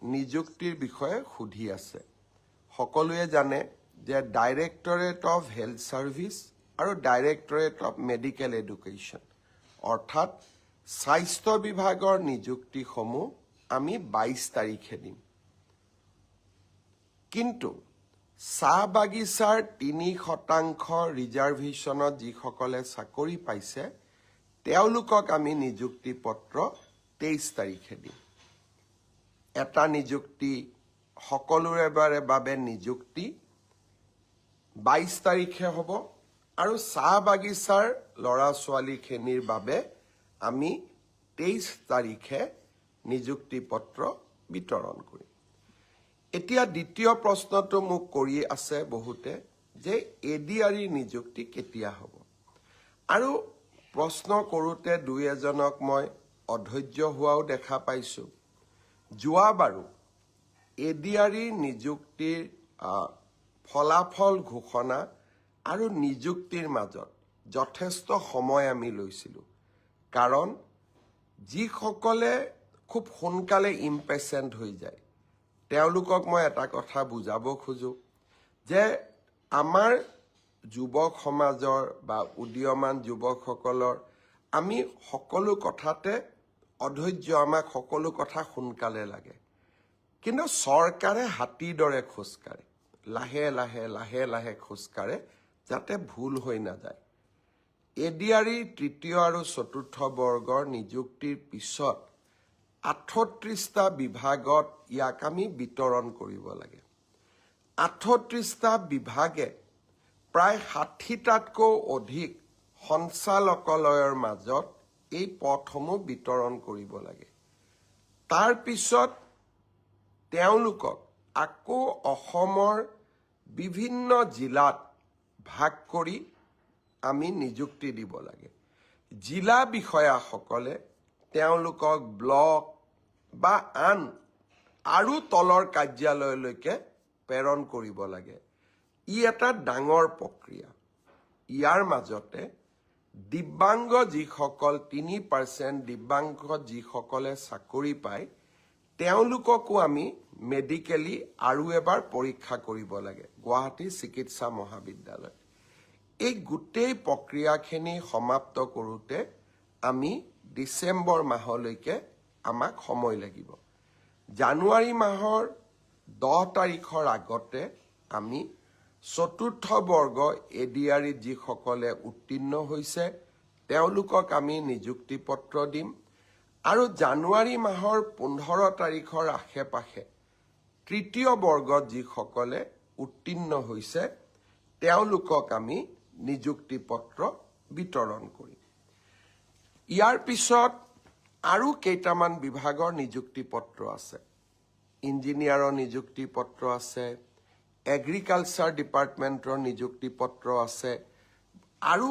নিযুক্তিৰ বিষয়ে সুধি আছে সকলোৱে জানে যে ডাইৰেক্টৰেট অফ হেল্থ সাৰ্ভিস আৰু ডাইৰেক্টৰেট অফ মেডিকেল এডুকেশ্যন অৰ্থাৎ স্বাস্থ্য বিভাগৰ নিযুক্তিসমূহ আমি 22 তাৰিখে দিম কিন্তু চাহ বাগিচাৰ 3% ৰিজাৰ্ভেশ্যনত যিসকলে চাকৰি পাইছে তেওঁলোকক আমি নিযুক্তি পত্ৰ 23 তাৰিখে দিম এটা নিযুক্তি সকলোৰে বাবে নিযুক্তি 22 তাৰিখে হ'ব আৰু চাহ বাগিচাৰ লৰা ছোৱালীখিনিৰ বাবে আমি 23 তাৰিখে নিযুক্তি পত্ৰ বিতৰণ কৰিম এতিয়া দ্বিতীয় প্ৰশ্নটো মোক কৰি আছে বহুতে যে এডিআৰই নিযুক্তি কেতিয়া হ'ব আৰু প্ৰশ্ন কৰোতে দুই এজনক মই অধৈৰ্য হোৱাও দেখা পাইছো যোৱাবাৰো এডিআৰই নিযুক্তিৰ ফলাফল ঘোষণা আৰু নিযুক্তিৰ মাজত যথেষ্ট সময় আমি লৈছিলো কাৰণ যিসকলে খুব সোনকালে ইম্পেচেণ্ট হৈ যায় তেওঁলোকক মই এটা কথা বুজাব খোজো যে আমাৰ যুৱক সমাজৰ বা উদীয়মান যুৱকসকলৰ আমি সকলো কথাতে অধৈৰ্য আমাক সকলো কথা সোনকালে লাগে কিন্তু চৰকাৰে হাতীৰ দৰে খোজকাঢ়ে লাহে লাহে লাহে লাহে খোজকাঢ়ে যাতে ভুল হৈ নাযায় এডিআৰই তৃতীয় আৰু চতুৰ্থ বৰ্গৰ নিযুক্তিৰ পিছত 38টা বিভাগত ইয়াক আমি বিতৰণ কৰিব লাগে 38টা বিভাগে প্ৰায় 60টাতকৈ অধিক সঞ্চালকালয়ৰ মাজত এই পদসমূহ বিতৰণ কৰিব লাগে তাৰ পিছত তেওঁলোকক আকৌ অসমৰ বিভিন্ন জিলাত ভাগ কৰি আমি নিযুক্তি দিব লাগে জিলা বিষয়াসকলে তেওঁলোকক ব্লক বা আন আৰু তলৰ কাৰ্যালয়লৈকে প্ৰেৰণ কৰিব লাগে ই এটা ডাঙৰ প্ৰক্ৰিয়া ইয়াৰ মাজতে দিব্যাংগ যিসকল 3% দিব্যাংগ যিসকলে চাকৰি পায় তেওঁলোককো আমি মেডিকেলি আৰু এবাৰ পৰীক্ষা কৰিব লাগে গুৱাহাটী চিকিৎসা মহাবিদ্যালয় এই গোটেই প্ৰক্ৰিয়াখিনি সমাপ্ত কৰোতে আমি ডিসেম্বৰ মাহলৈকে আমাক সময় লাগিব জানুৱাৰী মাহৰ 10 তাৰিখৰ আগতে আমি চতুৰ্থ বৰ্গ এডিআৰই যিসকলে উত্তীৰ্ণ হৈছে তেওঁলোকক আমি নিযুক্তি পত্ৰ দিম আৰু জানুৱাৰী মাহৰ 15 তাৰিখৰ আশে-পাশে তৃতীয় বৰ্গত যিসকলে উত্তীৰ্ণ হৈছে তেওঁলোকক আমি নিযুক্তি পত্ৰ বিতৰণ কৰিম ইয়াৰ পিছত আৰু কেইটামান বিভাগৰ নিযুক্তি পত্ৰ আছে ইঞ্জিনিয়াৰৰ নিযুক্তি পত্ৰ আছে এগ্ৰিকালচাৰ ডিপাৰ্টমেণ্টৰ নিযুক্তি পত্ৰ আছে আৰু